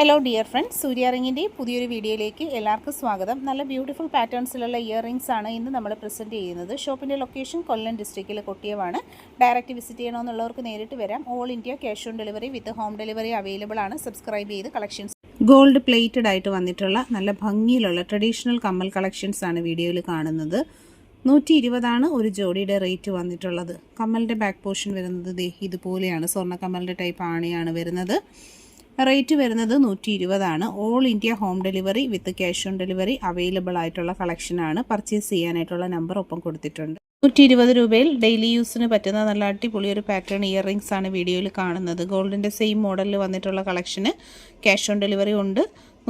Hello dear friends, സൂര്യ റിങ്ങിൻ്റെ പുതിയൊരു വീഡിയോയിലേക്ക് എല്ലാവർക്കും സ്വാഗതം. നല്ല ബ്യൂട്ടിഫുൾ പാറ്റേൺസിലുള്ള ഇയറിങ്സ് ആണ് ഇന്ന് നമ്മൾ പ്രസൻറ്റ് ചെയ്യുന്നത്. ഷോപ്പിൻ്റെ ലൊക്കേഷൻ കൊല്ലം ഡിസ്ട്രിക്റ്റിലെ കൊട്ടിയമാണ്. ഡയറക്റ്റ് വിസിറ്റ് ചെയ്യണമെന്നുള്ളവർക്ക് നേരിട്ട് വരാം. All India cash on delivery with home delivery available ആണ്. സബ്സ്ക്രൈബ് ചെയ്ത് കളക്ഷൻസ് ഗോൾഡ് പ്ലേറ്റഡ് ആയിട്ട് വന്നിട്ടുള്ള നല്ല ഭംഗിയിലുള്ള ട്രഡീഷണൽ കമ്മൽ കളക്ഷൻസ് ആണ് വീഡിയോയിൽ കാണുന്നത്. 120 ഒരു ജോഡിയുടെ റേറ്റ് വന്നിട്ടുള്ളത്. കമ്മലിൻ്റെ ബാക്ക് പോർഷൻ വരുന്നത് ഇതുപോലെയാണ്. സ്വർണ്ണ കമ്മലിൻ്റെ ടൈപ്പ് ആണിയാണ് വരുന്നത്. റേറ്റ് വരുന്നത് 120. All India home delivery with cash on delivery available ആയിട്ടുള്ള കളക്ഷനാണ്. പർച്ചേസ് ചെയ്യാനായിട്ടുള്ള നമ്പർ ഒപ്പം കൊടുത്തിട്ടുണ്ട്. 120 രൂപയിൽ ഡെയിലി യൂസിന് പറ്റുന്ന നല്ല അടിപൊളി ഒരു പാറ്റേൺ ഇയറിങ്സ് ആണ് വീഡിയോയിൽ കാണുന്നത്. ഗോൾഡിൻ്റെ സെയിം മോഡലിൽ വന്നിട്ടുള്ള കളക്ഷന് ക്യാഷ് ഓൺ ഡെലിവറി ഉണ്ട്.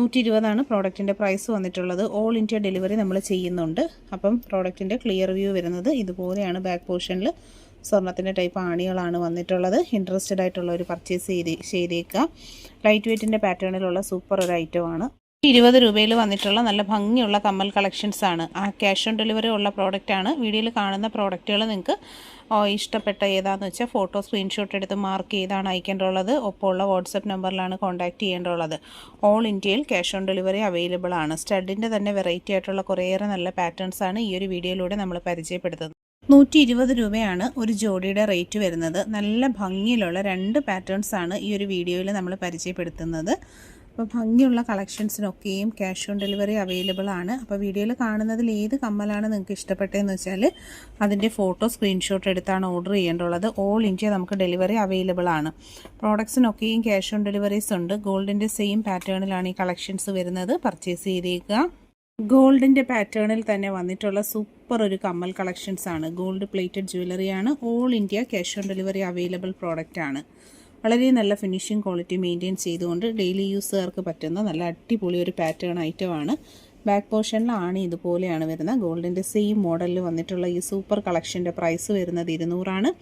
120 പ്രോഡക്റ്റിൻ്റെ പ്രൈസ് വന്നിട്ടുള്ളത്. ഓൾ ഇന്ത്യ ഡെലിവറി നമ്മൾ ചെയ്യുന്നുണ്ട്. അപ്പം പ്രോഡക്റ്റിൻ്റെ ക്ലിയർ വ്യൂ വരുന്നത് ഇതുപോലെയാണ്. ബാക്ക് പോർഷനിൽ സ്വർണ്ണത്തിൻ്റെ ടൈപ്പ് ആണികളാണ് വന്നിട്ടുള്ളത്. ഇൻട്രസ്റ്റഡ് ആയിട്ടുള്ള ഒരു പർച്ചേസ് ചെയ്തേക്കുക. ലൈറ്റ് വെയ്റ്റിൻ്റെ പാറ്റേണിലുള്ള സൂപ്പർ ഒരു ഐറ്റമാണ്. 20 രൂപയിൽ വന്നിട്ടുള്ള നല്ല ഭംഗിയുള്ള കമ്മൽ കളക്ഷൻസ് ആണ്. ആ ക്യാഷ് ഓൺ ഡെലിവറി ഉള്ള പ്രോഡക്റ്റാണ്. വീഡിയോയിൽ കാണുന്ന പ്രോഡക്റ്റുകൾ നിങ്ങൾക്ക് ഇഷ്ടപ്പെട്ട ഏതാണെന്ന് വെച്ചാൽ ഫോട്ടോ സ്ക്രീൻഷോട്ട് എടുത്ത് മാർക്ക് ചെയ്താണ് അയക്കേണ്ടുള്ളത്. ഒപ്പമുള്ള വാട്സപ്പ് നമ്പറിലാണ് കോൺടാക്റ്റ് ചെയ്യേണ്ടുള്ളത്. ഓൾ ഇന്ത്യയിൽ ക്യാഷ് ഓൺ ഡെലിവറി അവൈലബിൾ ആണ്. സ്റ്റഡിൻ്റെ തന്നെ വെറൈറ്റി ആയിട്ടുള്ള കുറേയേറെ നല്ല പാറ്റേൺസ് ആണ് ഈ ഒരു വീഡിയോയിലൂടെ നമ്മൾ പരിചയപ്പെടുത്തുന്നത്. 120 രൂപയാണ് ഒരു ജോഡിയുടെ റേറ്റ് വരുന്നത്. നല്ല ഭംഗിയിലുള്ള 2 പാറ്റേൺസ് ആണ് ഈ ഒരു വീഡിയോയിൽ നമ്മൾ പരിചയപ്പെടുത്തുന്നത്. അപ്പോൾ ഭംഗിയുള്ള കളക്ഷൻസിനൊക്കെയും ക്യാഷ് ഓൺ ഡെലിവറി അവൈലബിൾ ആണ്. അപ്പോൾ വീഡിയോയിൽ കാണുന്നതിൽ ഏത് കമ്മലാണ് നിങ്ങൾക്ക് ഇഷ്ടപ്പെട്ടതെന്ന് വെച്ചാൽ അതിൻ്റെ ഫോട്ടോ സ്ക്രീൻഷോട്ട് എടുത്താണ് ഓർഡർ ചെയ്യേണ്ടുള്ളത്. ഓൾ ഇന്ത്യ നമുക്ക് ഡെലിവറി അവൈലബിൾ ആണ്. പ്രോഡക്ട്സിനൊക്കെയും ക്യാഷ് ഓൺ ഡെലിവറീസ് ഉണ്ട്. ഗോൾഡിൻ്റെ സെയിം പാറ്റേണിലാണ് ഈ കളക്ഷൻസ് വരുന്നത്. പർച്ചേസ് ചെയ്തേക്കുക. ഗോൾഡിൻ്റെ പാറ്റേണിൽ തന്നെ വന്നിട്ടുള്ള സൂപ്പർ ഒരു കമ്മൽ കളക്ഷൻസ് ആണ്. ഗോൾഡ് പ്ലേറ്റഡ് ജ്വല്ലറിയാണ്. All India cash on delivery available product ആണ്. വളരെ നല്ല ഫിനിഷിംഗ് ക്വാളിറ്റി മെയിൻറ്റെയിൻ ചെയ്തുകൊണ്ട് ഡെയിലി യൂസുകാർക്ക് പറ്റുന്ന നല്ല അടിപൊളി ഒരു പാറ്റേൺ ഐറ്റമാണ്. ബാക്ക് പോർഷനിൽ ആണി ഇതുപോലെയാണ് വരുന്നത്. ഗോൾഡിൻ്റെ സെയിം മോഡലിൽ വന്നിട്ടുള്ള ഈ സൂപ്പർ കളക്ഷൻ്റെ പ്രൈസ് വരുന്നത് 200.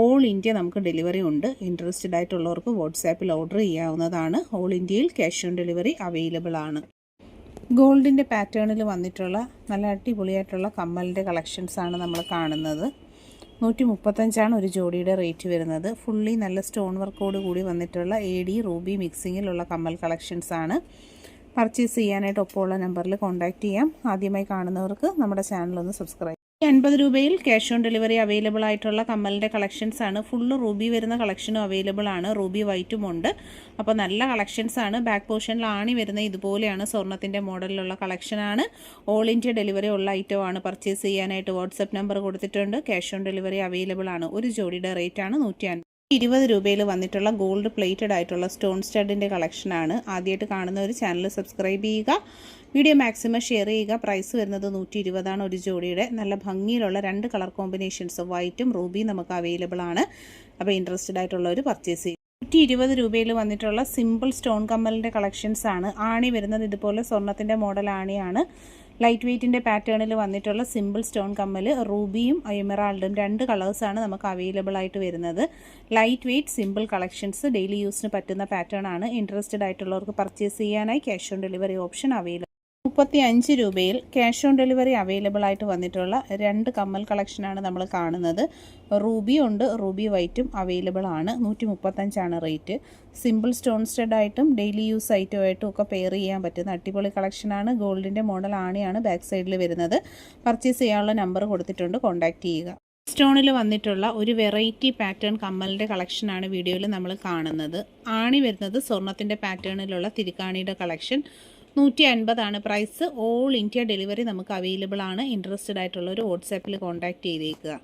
ഓൾ ഇന്ത്യ നമുക്ക് ഡെലിവറി ഉണ്ട്. ഇൻട്രസ്റ്റഡ് ആയിട്ടുള്ളവർക്ക് വാട്സാപ്പിൽ ഓർഡർ ചെയ്യാവുന്നതാണ്. ഓൾ ഇന്ത്യയിൽ ക്യാഷ് ഓൺ ഡെലിവറി അവൈലബിൾ ആണ്. ഗോൾഡിൻ്റെ പാറ്റേണിൽ വന്നിട്ടുള്ള നല്ല അടിപൊളിയായിട്ടുള്ള കമ്മലിൻ്റെ കളക്ഷൻസാണ് നമ്മൾ കാണുന്നത്. 135 ഒരു ജോഡിയുടെ റേറ്റ് വരുന്നത്. ഫുള്ളി നല്ല സ്റ്റോൺ വർക്കോട് കൂടി വന്നിട്ടുള്ള AD റൂബി മിക്സിങ്ങിലുള്ള കമ്മൽ കളക്ഷൻസാണ്. പർച്ചേസ് ചെയ്യാനായിട്ട് ഒപ്പമുള്ള നമ്പറിൽ കോൺടാക്റ്റ് ചെയ്യാം. ആദ്യമായി കാണുന്നവർക്ക് നമ്മുടെ ചാനലൊന്ന് സബ്സ്ക്രൈബ് 80 രൂപയിൽ ക്യാഷ് ഓൺ ഡെലിവറി അവൈലബിൾ ആയിട്ടുള്ള കമ്മലിൻ്റെ കളക്ഷൻസ് ആണ്. ഫുള്ള് റൂബി വരുന്ന കളക്ഷനും അവൈലബിൾ ആണ്. റൂബി വൈറ്റും ഉണ്ട്. അപ്പോൾ നല്ല കളക്ഷൻസ് ആണ്. ബാക്ക് പോർഷനിൽ ആണി വരുന്ന ഇതുപോലെയാണ്. സ്വർണ്ണത്തിൻ്റെ മോഡലിലുള്ള കളക്ഷനാണ്. ഓൾ ഇന്ത്യ ഡെലിവറി ഉള്ള ഐറ്റമാണ്. പർച്ചേസ് ചെയ്യാനായിട്ട് വാട്സപ്പ് നമ്പർ കൊടുത്തിട്ടുണ്ട്. ക്യാഷ് ഓൺ ഡെലിവറി അവൈലബിൾ ആണ്. ഒരു ജോഡിയുടെ റേറ്റാണ് 120 രൂപയിൽ വന്നിട്ടുള്ള ഗോൾഡ് പ്ലേറ്റഡ് ആയിട്ടുള്ള സ്റ്റോൺ സ്റ്റഡിൻ്റെ കളക്ഷനാണ്. ആദ്യമായിട്ട് കാണുന്ന ഒരു ചാനൽ സബ്സ്ക്രൈബ് ചെയ്യുക. വീഡിയോ മാക്സിമം ഷെയർ ചെയ്യുക. പ്രൈസ് വരുന്നത് 120 ഒരു ജോഡിയുടെ. നല്ല ഭംഗിയിലുള്ള 2 കളർ കോമ്പിനേഷൻസ് വൈറ്റും റൂബിയും നമുക്ക് അവൈലബിൾ ആണ്. അപ്പോൾ ഇൻട്രസ്റ്റഡ് ആയിട്ടുള്ളവർ പർച്ചേസ് ചെയ്യും. 120 രൂപയിൽ വന്നിട്ടുള്ള സിമ്പിൾ സ്റ്റോൺ കമ്മലിൻ്റെ കളക്ഷൻസ് ആണ്. ആണി വരുന്നത് ഇതുപോലെ സ്വർണ്ണത്തിൻ്റെ മോഡൽ ആണിയാണ്. ലൈറ്റ് വെയ്റ്റിൻ്റെ പാറ്റേണിൽ വന്നിട്ടുള്ള സിമ്പിൾ സ്റ്റോൺ കമ്മൽ റൂബിയും എമറാൾഡും 2 കളേഴ്സാണ് നമുക്ക് അവൈലബിൾ ആയിട്ട് വരുന്നത്. Light weight simple collections daily യൂസിന് പറ്റുന്ന പാറ്റേൺ ആണ്. ഇൻട്രസ്റ്റഡ് ആയിട്ടുള്ളവർക്ക് പർച്ചേസ് ചെയ്യാനായി cash on delivery option available. 35 രൂപയിൽ ക്യാഷ് ഓൺ ഡെലിവറി അവൈലബിൾ ആയിട്ട് വന്നിട്ടുള്ള 2 കമ്മൽ കളക്ഷനാണ് നമ്മൾ കാണുന്നത്. റൂബി ഉണ്ട്, റൂബി വൈറ്റും അവൈലബിൾ ആണ്. 135 റേറ്റ്. സിമ്പിൾ സ്റ്റോൺ സ്റ്റഡ് ആയിട്ടും ഡെയിലി യൂസ് ഐറ്റമായിട്ടും ഒക്കെ പെയർ ചെയ്യാൻ പറ്റുന്ന അടിപൊളി കളക്ഷനാണ്. ഗോൾഡിൻ്റെ മോഡൽ ആണിയാണ് ബാക്ക് സൈഡിൽ വരുന്നത്. പർച്ചേസ് ചെയ്യാനുള്ള നമ്പർ കൊടുത്തിട്ടുണ്ട്. കോൺടാക്റ്റ് ചെയ്യുക. സ്റ്റോണിൽ വന്നിട്ടുള്ള ഒരു വെറൈറ്റി പാറ്റേൺ കമ്മലിൻ്റെ കളക്ഷനാണ് വീഡിയോയിൽ നമ്മൾ കാണുന്നത്. ആണി വരുന്നത് സ്വർണ്ണത്തിൻ്റെ പാറ്റേണിലുള്ള തിരുക്കാണിയുടെ collection. 150 price. All India delivery നമുക്ക് അവൈലബിൾ ആണ്. ഇൻട്രസ്റ്റഡ് ആയിട്ടുള്ളവർ വാട്സാപ്പിൽ കോൺടാക്റ്റ് ചെയ്തേക്കുക.